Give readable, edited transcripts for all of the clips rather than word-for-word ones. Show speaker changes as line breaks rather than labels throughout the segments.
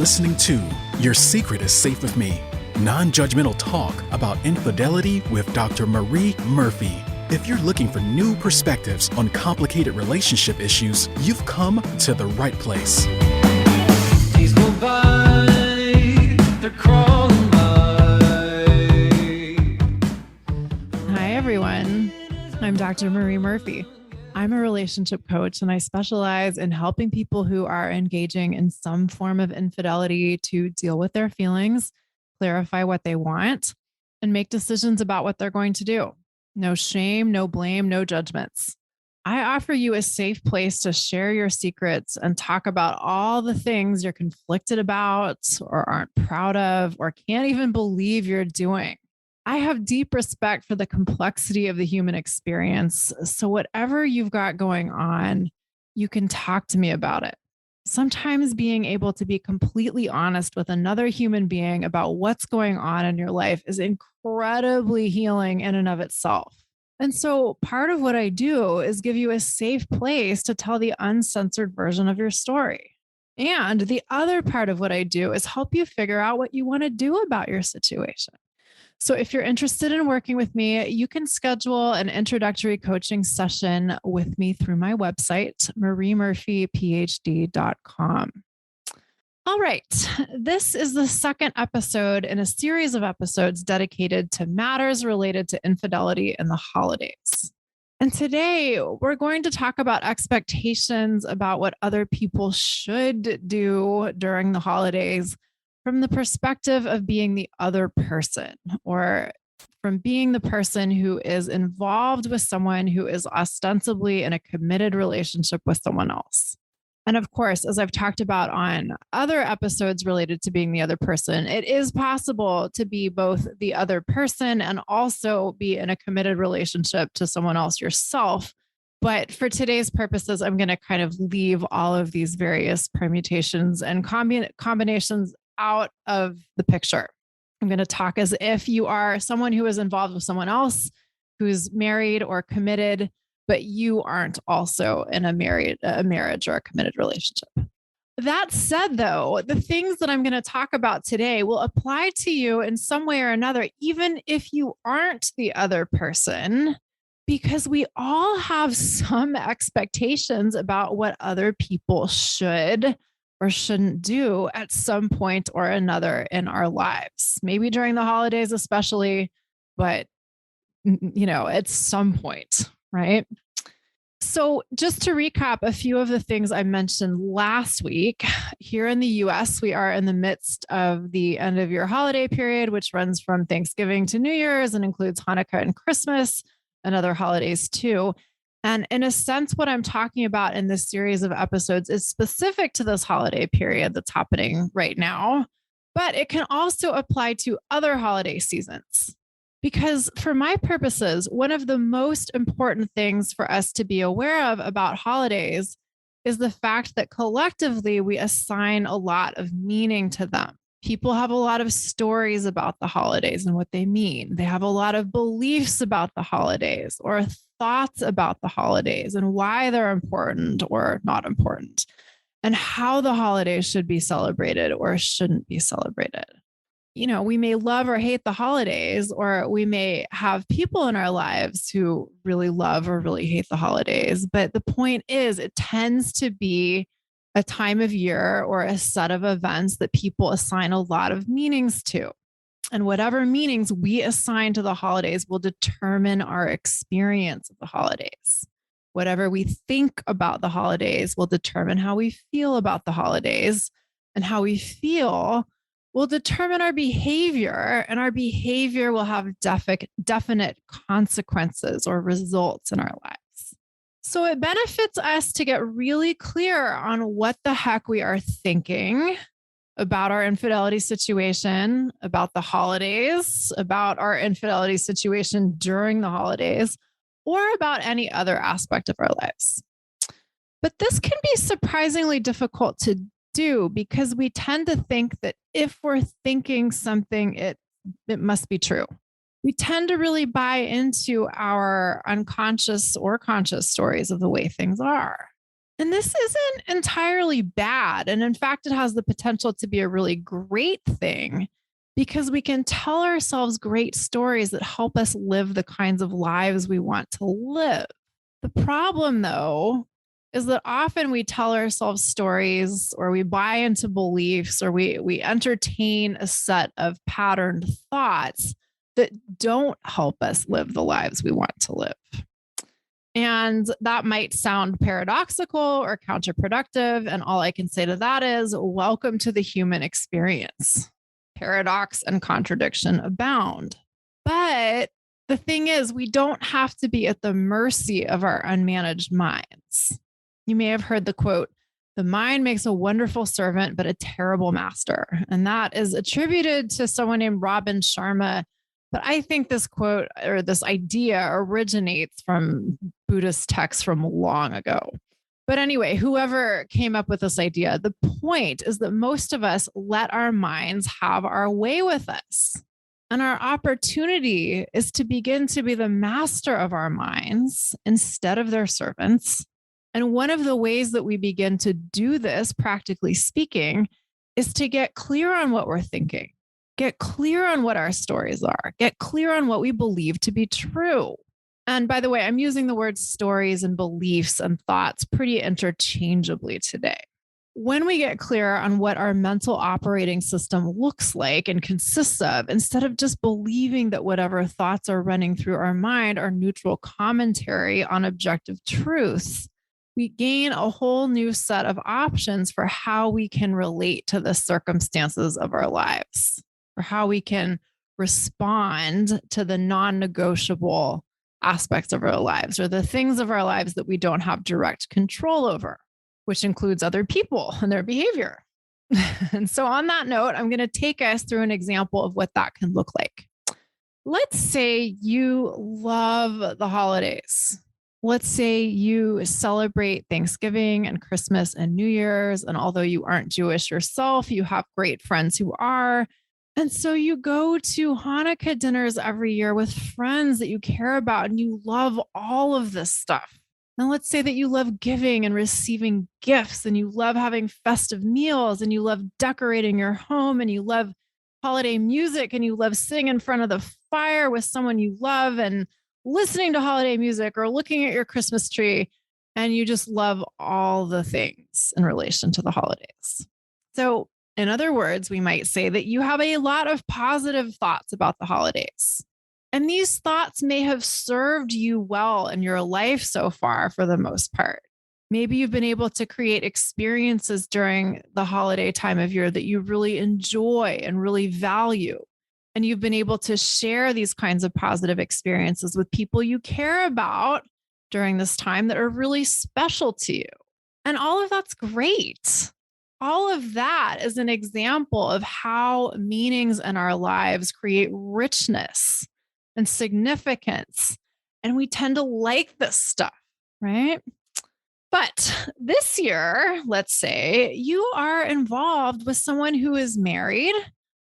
listening to Your Secret is Safe with Me, non-judgmental talk about infidelity with Dr. Marie Murphy. If you're looking for new perspectives on complicated relationship issues, you've come to the right place.
Days go by, they're crawling by.
Hi, everyone. I'm Dr. Marie Murphy. I'm a relationship coach, and I specialize in helping people who are engaging in some form of infidelity to deal with their feelings, clarify what they want, and make decisions about what they're going to do. No shame, no blame, no judgments. I offer you a safe place to share your secrets and talk about all the things you're conflicted about or aren't proud of or can't even believe you're doing. I have deep respect for the complexity of the human experience. So whatever you've got going on, you can talk to me about it. Sometimes being able to be completely honest with another human being about what's going on in your life is incredibly healing in and of itself. And so part of what I do is give you a safe place to tell the uncensored version of your story. And the other part of what I do is help you figure out what you want to do about your situation. So if you're interested in working with me, you can schedule an introductory coaching session with me through my website, mariemurphyphd.com. All right. This is the second episode in a series of episodes dedicated to matters related to infidelity and the holidays. And today we're going to talk about expectations about what other people should do during the holidays from the perspective of being the other person, or from being the person who is involved with someone who is ostensibly in a committed relationship with someone else. And of course, as I've talked about on other episodes related to being the other person, it is possible to be both the other person and also be in a committed relationship to someone else yourself. But for today's purposes, I'm going to kind of leave all of these various permutations and combinations out of the picture. I'm going to talk as if you are someone who is involved with someone else who's married or committed, but you aren't also in a marriage or a committed relationship. That said, though, the things that I'm going to talk about today will apply to you in some way or another, even if you aren't the other person, because we all have some expectations about what other people should or shouldn't do at some point or another in our lives. Maybe during the holidays, especially, but at some point, right? So just to recap a few of the things I mentioned last week, here in the US, we are in the midst of the end of year holiday period, which runs from Thanksgiving to New Year's and includes Hanukkah and Christmas and other holidays too. And in a sense, what I'm talking about in this series of episodes is specific to this holiday period that's happening right now, but it can also apply to other holiday seasons. Because for my purposes, one of the most important things for us to be aware of about holidays is the fact that collectively we assign a lot of meaning to them. People have a lot of stories about the holidays and what they mean. They have a lot of beliefs about the holidays or thoughts about the holidays and why they're important or not important, and how the holidays should be celebrated or shouldn't be celebrated. We may love or hate the holidays, or we may have people in our lives who really love or really hate the holidays. But the point is, it tends to be a time of year or a set of events that people assign a lot of meanings to. And whatever meanings we assign to the holidays will determine our experience of the holidays. Whatever we think about the holidays will determine how we feel about the holidays, and how we feel will determine our behavior, and our behavior will have definite consequences or results in our lives. So it benefits us to get really clear on what the heck we are thinking about our infidelity situation, about the holidays, about our infidelity situation during the holidays, or about any other aspect of our lives. But this can be surprisingly difficult to do because we tend to think that if we're thinking something, it must be true. We tend to really buy into our unconscious or conscious stories of the way things are. And this isn't entirely bad. And in fact, it has the potential to be a really great thing because we can tell ourselves great stories that help us live the kinds of lives we want to live. The problem, though, is that often we tell ourselves stories or we buy into beliefs or we entertain a set of patterned thoughts that don't help us live the lives we want to live. And that might sound paradoxical or counterproductive. And all I can say to that is, welcome to the human experience. Paradox and contradiction abound. But the thing is, we don't have to be at the mercy of our unmanaged minds. You may have heard the quote, "The mind makes a wonderful servant, but a terrible master." And that is attributed to someone named Robin Sharma. But I think this quote or this idea originates from Buddhist texts from long ago. But anyway, whoever came up with this idea, the point is that most of us let our minds have our way with us. And our opportunity is to begin to be the master of our minds instead of their servants. And one of the ways that we begin to do this, practically speaking, is to get clear on what we're thinking, get clear on what our stories are, get clear on what we believe to be true. And by the way, I'm using the words stories and beliefs and thoughts pretty interchangeably today. When we get clear on what our mental operating system looks like and consists of, instead of just believing that whatever thoughts are running through our mind are neutral commentary on objective truths, we gain a whole new set of options for how we can relate to the circumstances of our lives, or how we can respond to the non-negotiable aspects of our lives, or the things of our lives that we don't have direct control over, which includes other people and their behavior. And so on that note, I'm going to take us through an example of what that can look like. Let's say you love the holidays. Let's say you celebrate Thanksgiving and Christmas and New Year's. And although you aren't Jewish yourself, you have great friends who are. And so you go to Hanukkah dinners every year with friends that you care about and you love all of this stuff. And let's say that you love giving and receiving gifts and you love having festive meals and you love decorating your home and you love holiday music and you love sitting in front of the fire with someone you love and listening to holiday music or looking at your Christmas tree. And you just love all the things in relation to the holidays. So in other words, we might say that you have a lot of positive thoughts about the holidays. And these thoughts may have served you well in your life so far for the most part. Maybe you've been able to create experiences during the holiday time of year that you really enjoy and really value. And you've been able to share these kinds of positive experiences with people you care about during this time that are really special to you. And all of that's great. All of that is an example of how meanings in our lives create richness and significance. And we tend to like this stuff, right? But this year, let's say you are involved with someone who is married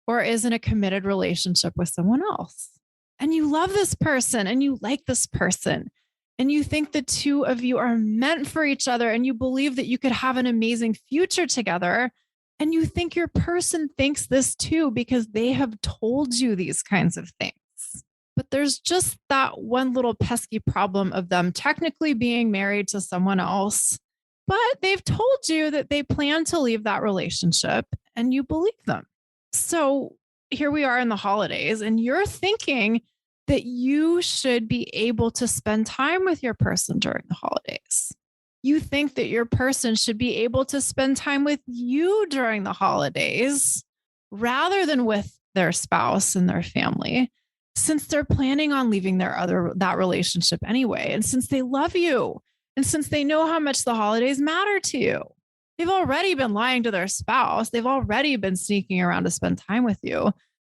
or is in a committed relationship with someone else. And you love this person and you like this person. And you think the two of you are meant for each other and you believe that you could have an amazing future together. And you think your person thinks this too because they have told you these kinds of things. But there's just that one little pesky problem of them technically being married to someone else, but they've told you that they plan to leave that relationship and you believe them. So here we are in the holidays and you're thinking that you should be able to spend time with your person during the holidays. You think that your person should be able to spend time with you during the holidays rather than with their spouse and their family, since they're planning on leaving that relationship anyway. And since they love you and since they know how much the holidays matter to you, they've already been lying to their spouse. They've already been sneaking around to spend time with you.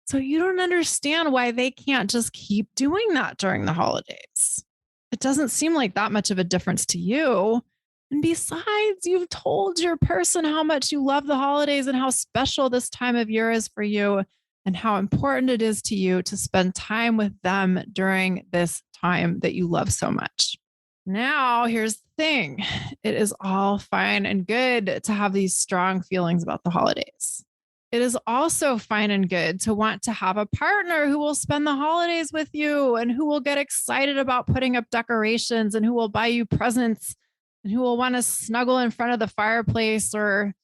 So you don't understand why they can't just keep doing that during the holidays. It doesn't seem like that much of a difference to you. And besides, you've told your person how much you love the holidays and how special this time of year is for you and how important it is to you to spend time with them during this time that you love so much. Now, here's the thing. It is all fine and good to have these strong feelings about the holidays. It is also fine and good to want to have a partner who will spend the holidays with you and who will get excited about putting up decorations and who will buy you presents and who will want to snuggle in front of the fireplace or,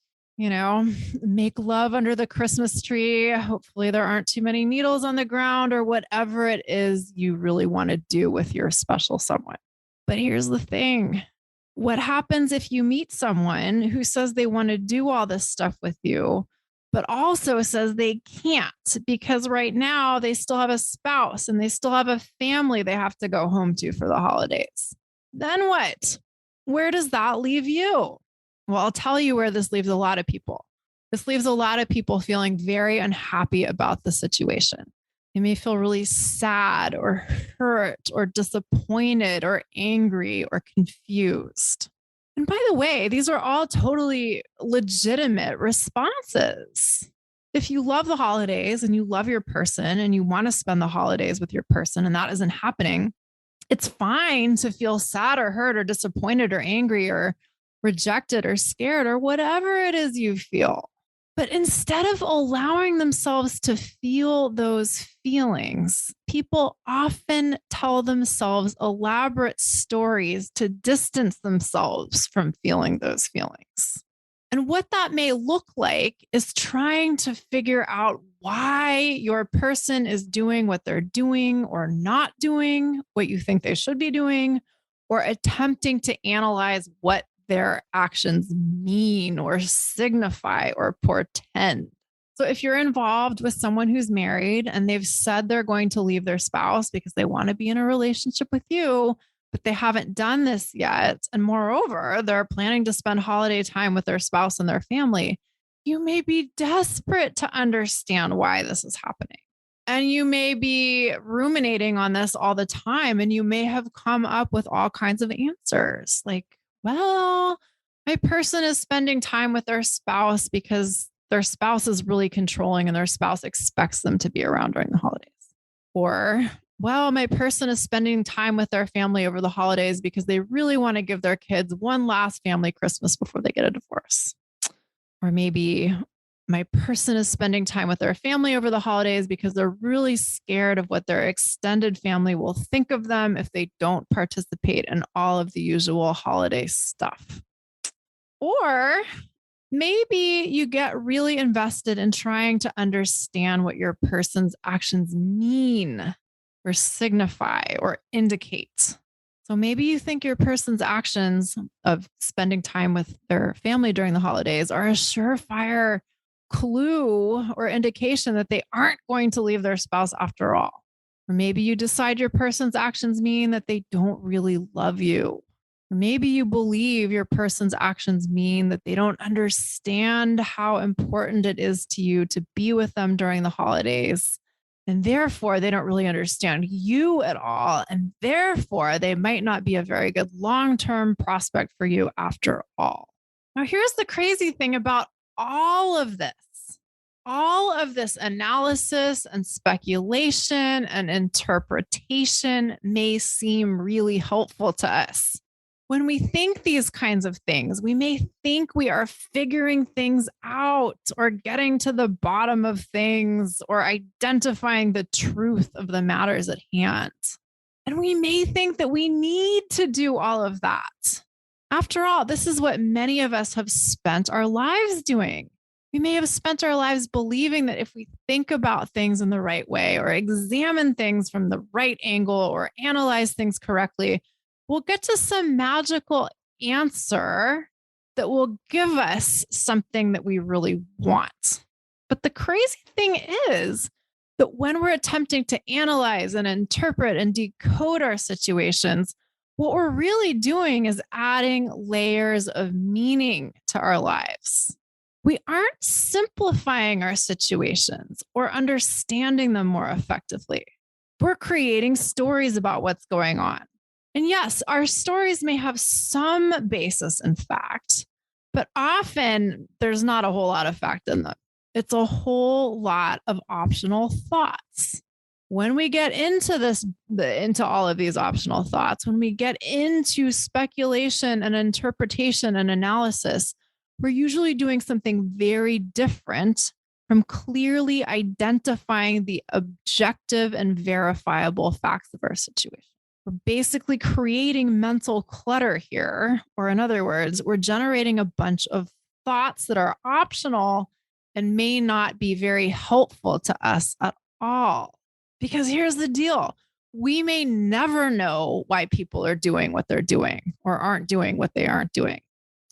make love under the Christmas tree. Hopefully there aren't too many needles on the ground or whatever it is you really want to do with your special someone. But here's the thing. What happens if you meet someone who says they want to do all this stuff with you, but also says they can't because right now they still have a spouse and they still have a family they have to go home to for the holidays? Then what? Where does that leave you? Well, I'll tell you where this leaves a lot of people. This leaves a lot of people feeling very unhappy about the situation. They may feel really sad or hurt or disappointed or angry or confused. And by the way, these are all totally legitimate responses. If you love the holidays and you love your person and you want to spend the holidays with your person and that isn't happening, it's fine to feel sad or hurt or disappointed or angry or rejected or scared or whatever it is you feel. But instead of allowing themselves to feel those feelings, people often tell themselves elaborate stories to distance themselves from feeling those feelings. And what that may look like is trying to figure out why your person is doing what they're doing or not doing what you think they should be doing, or attempting to analyze what their actions mean or signify or portend. So if you're involved with someone who's married and they've said they're going to leave their spouse because they want to be in a relationship with you, but they haven't done this yet, and moreover, they're planning to spend holiday time with their spouse and their family, you may be desperate to understand why this is happening. And you may be ruminating on this all the time, and you may have come up with all kinds of answers like, well, my person is spending time with their spouse because their spouse is really controlling and their spouse expects them to be around during the holidays. Or, well, my person is spending time with their family over the holidays because they really want to give their kids one last family Christmas before they get a divorce. Or maybe my person is spending time with their family over the holidays because they're really scared of what their extended family will think of them if they don't participate in all of the usual holiday stuff. Or maybe you get really invested in trying to understand what your person's actions mean or signify or indicate. So maybe you think your person's actions of spending time with their family during the holidays are a surefire clue or indication that they aren't going to leave their spouse after all. Or maybe you decide your person's actions mean that they don't really love you. Or maybe you believe your person's actions mean that they don't understand how important it is to you to be with them during the holidays. And therefore, they don't really understand you at all. And therefore, they might not be a very good long-term prospect for you after all. Now, here's the crazy thing about all of this. All of this analysis and speculation and interpretation may seem really helpful to us. When we think these kinds of things, we may think we are figuring things out or getting to the bottom of things or identifying the truth of the matters at hand. And we may think that we need to do all of that. After all, this is what many of us have spent our lives doing. We may have spent our lives believing that if we think about things in the right way or examine things from the right angle or analyze things correctly, we'll get to some magical answer that will give us something that we really want. But the crazy thing is that when we're attempting to analyze and interpret and decode our situations, what we're really doing is adding layers of meaning to our lives. We aren't simplifying our situations or understanding them more effectively. We're creating stories about what's going on. And yes, our stories may have some basis in fact, but often there's not a whole lot of fact in them. It's a whole lot of optional thoughts. When we get into into all of these optional thoughts, when we get into speculation and interpretation and analysis, we're usually doing something very different from clearly identifying the objective and verifiable facts of our situation. We're basically creating mental clutter here, or in other words, we're generating a bunch of thoughts that are optional and may not be very helpful to us at all. Because here's the deal. We may never know why people are doing what they're doing or aren't doing what they aren't doing.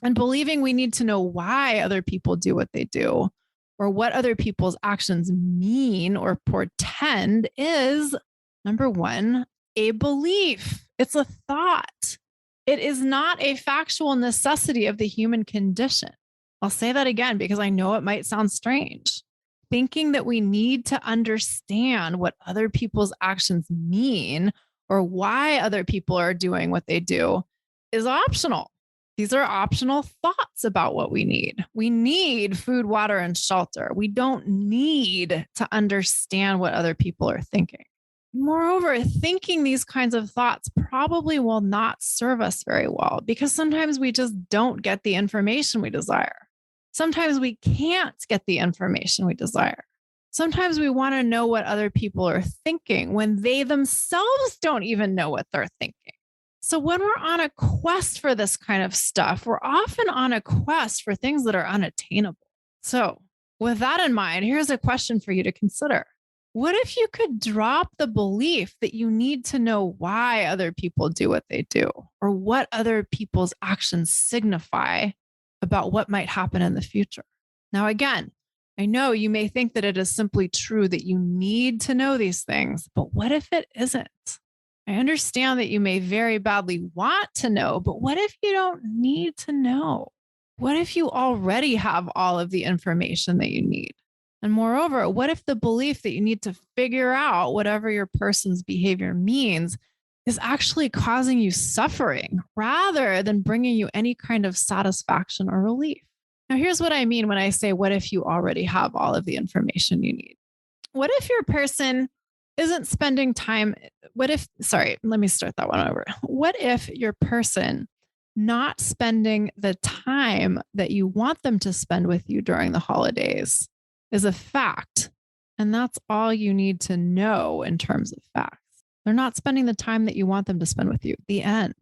And believing we need to know why other people do what they do or what other people's actions mean or portend is, number one, a belief. It's a thought. It is not a factual necessity of the human condition. I'll say that again because I know it might sound strange. Thinking that we need to understand what other people's actions mean or why other people are doing what they do is optional. These are optional thoughts about what we need. We need food, water, and shelter. We don't need to understand what other people are thinking. Moreover, thinking these kinds of thoughts probably will not serve us very well because sometimes we just don't get the information we desire. Sometimes we can't get the information we desire. Sometimes we want to know what other people are thinking when they themselves don't even know what they're thinking. So when we're on a quest for this kind of stuff, we're often on a quest for things that are unattainable. So with that in mind, here's a question for you to consider. What if you could drop the belief that you need to know why other people do what they do or what other people's actions signify about what might happen in the future? Now, again, I know you may think that it is simply true that you need to know these things, but what if it isn't? I understand that you may very badly want to know, but what if you don't need to know? What if you already have all of the information that you need? And moreover, what if the belief that you need to figure out whatever your person's behavior means is actually causing you suffering rather than bringing you any kind of satisfaction or relief? Now, here's what I mean when I say, what if you already have all of the information you need? What if your person isn't spending time? Let me start that one over. What if your person not spending the time that you want them to spend with you during the holidays is a fact? And that's all you need to know in terms of facts. They're not spending the time that you want them to spend with you. The end.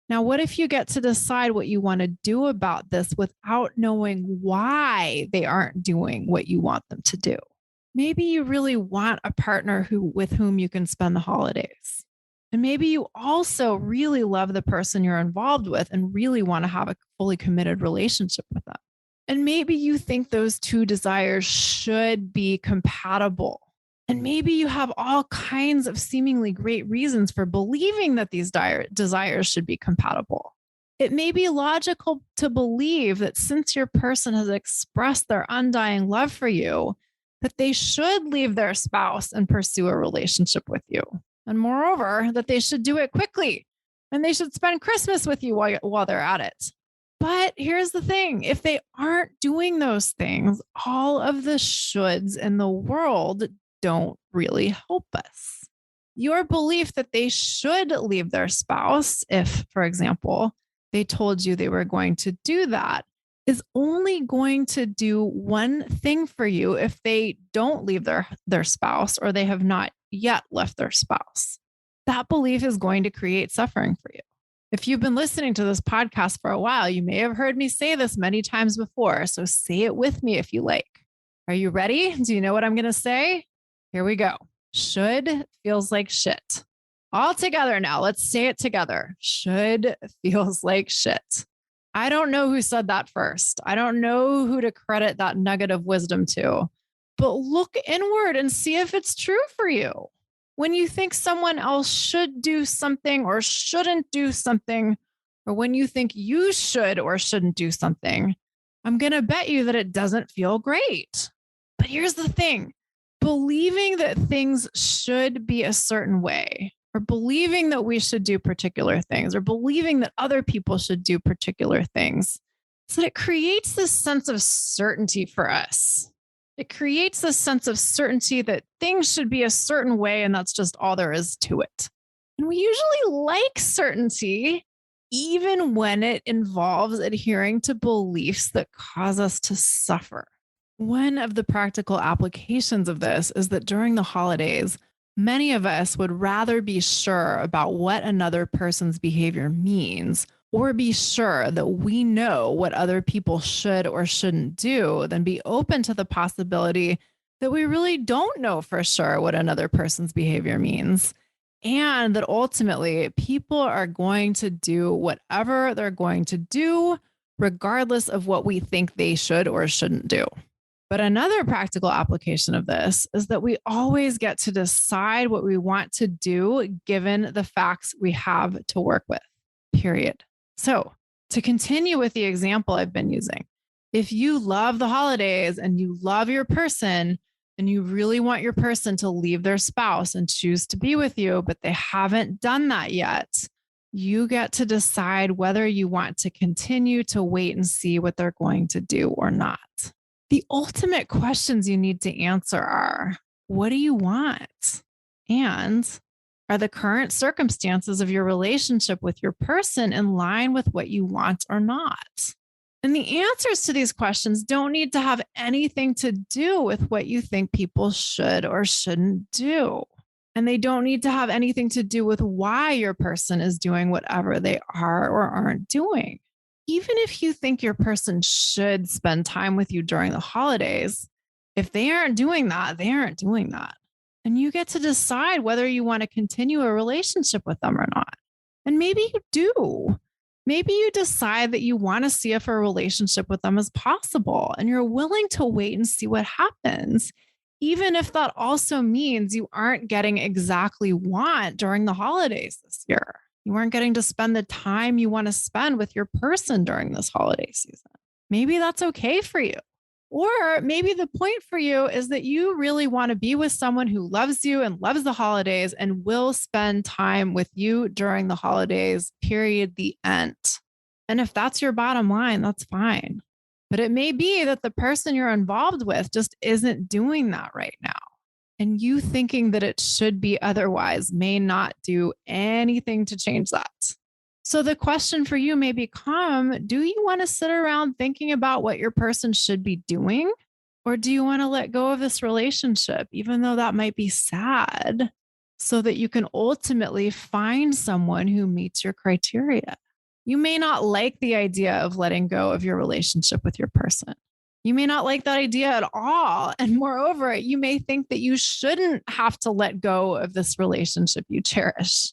Now, what if you get to decide what you want to do about this without knowing why they aren't doing what you want them to do? Maybe you really want a partner with whom you can spend the holidays. And maybe you also really love the person you're involved with and really want to have a fully committed relationship with them. And maybe you think those two desires should be compatible. And maybe you have all kinds of seemingly great reasons for believing that these desires should be compatible. It may be logical to believe that since your person has expressed their undying love for you, that they should leave their spouse and pursue a relationship with you. And moreover, that they should do it quickly and they should spend Christmas with you while they're at it. But here's the thing. If they aren't doing those things, all of the shoulds in the world don't really help us. Your belief that they should leave their spouse, if, for example, they told you they were going to do that, is only going to do one thing for you if they don't leave their spouse or they have not yet left their spouse. That belief is going to create suffering for you. If you've been listening to this podcast for a while, you may have heard me say this many times before, so say it with me if you like. Are you ready? Do you know what I'm going to say? Here we go. Should feels like shit. All together now. Let's say it together. Should feels like shit. I don't know who said that first. I don't know who to credit that nugget of wisdom to, but look inward and see if it's true for you. When you think someone else should do something or shouldn't do something, or when you think you should or shouldn't do something, I'm going to bet you that it doesn't feel great. But here's the thing. Believing that things should be a certain way, or believing that we should do particular things, or believing that other people should do particular things, so that it creates this sense of certainty for us. It creates this sense of certainty that things should be a certain way, and that's just all there is to it. And we usually like certainty, even when it involves adhering to beliefs that cause us to suffer. One of the practical applications of this is that during the holidays, many of us would rather be sure about what another person's behavior means, or be sure that we know what other people should or shouldn't do, than be open to the possibility that we really don't know for sure what another person's behavior means. And that ultimately people are going to do whatever they're going to do, regardless of what we think they should or shouldn't do. But another practical application of this is that we always get to decide what we want to do given the facts we have to work with, period. So, to continue with the example I've been using, if you love the holidays and you love your person and you really want your person to leave their spouse and choose to be with you, but they haven't done that yet, you get to decide whether you want to continue to wait and see what they're going to do or not. The ultimate questions you need to answer are, what do you want? And are the current circumstances of your relationship with your person in line with what you want or not? And the answers to these questions don't need to have anything to do with what you think people should or shouldn't do. And they don't need to have anything to do with why your person is doing whatever they are or aren't doing. Even if you think your person should spend time with you during the holidays, if they aren't doing that, they aren't doing that. And you get to decide whether you want to continue a relationship with them or not. And maybe you do. Maybe you decide that you want to see if a relationship with them is possible and you're willing to wait and see what happens, even if that also means you aren't getting exactly what you want during the holidays this year. You aren't getting to spend the time you want to spend with your person during this holiday season. Maybe that's okay for you. Or maybe the point for you is that you really want to be with someone who loves you and loves the holidays and will spend time with you during the holidays, period, the end. And if that's your bottom line, that's fine. But it may be that the person you're involved with just isn't doing that right now. And you thinking that it should be otherwise may not do anything to change that. So the question for you may become, do you want to sit around thinking about what your person should be doing? Or do you want to let go of this relationship, even though that might be sad, so that you can ultimately find someone who meets your criteria? You may not like the idea of letting go of your relationship with your person. You may not like that idea at all. And moreover, you may think that you shouldn't have to let go of this relationship you cherish.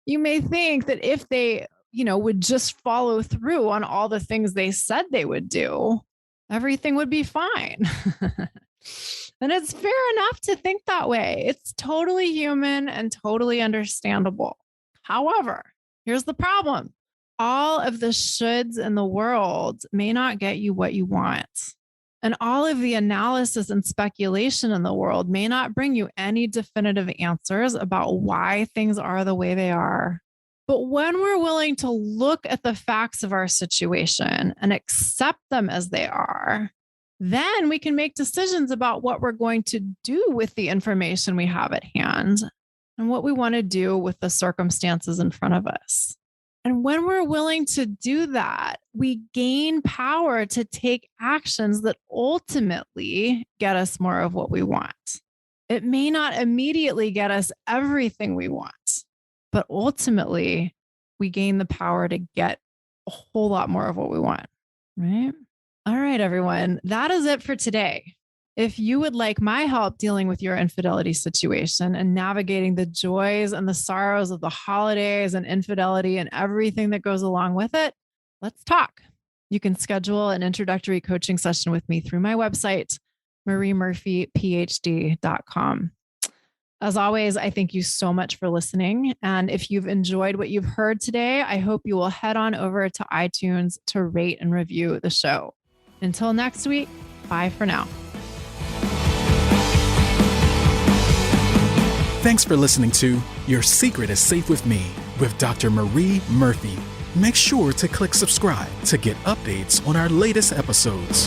You may think that if they, would just follow through on all the things they said they would do, everything would be fine. And it's fair enough to think that way. It's totally human and totally understandable. However, here's the problem. All of the shoulds in the world may not get you what you want. And all of the analysis and speculation in the world may not bring you any definitive answers about why things are the way they are. But when we're willing to look at the facts of our situation and accept them as they are, then we can make decisions about what we're going to do with the information we have at hand and what we want to do with the circumstances in front of us. And when we're willing to do that, we gain power to take actions that ultimately get us more of what we want. It may not immediately get us everything we want, but ultimately we gain the power to get a whole lot more of what we want, right? All right, everyone, that is it for today. If you would like my help dealing with your infidelity situation and navigating the joys and the sorrows of the holidays and infidelity and everything that goes along with it, let's talk. You can schedule an introductory coaching session with me through my website, mariemurphyphd.com. As always, I thank you so much for listening. And if you've enjoyed what you've heard today, I hope you will head on over to iTunes to rate and review the show. Until next week, bye for now.
Thanks for listening to Your Secret is Safe with Me with Dr. Marie Murphy. Make sure to click subscribe to get updates on our latest episodes.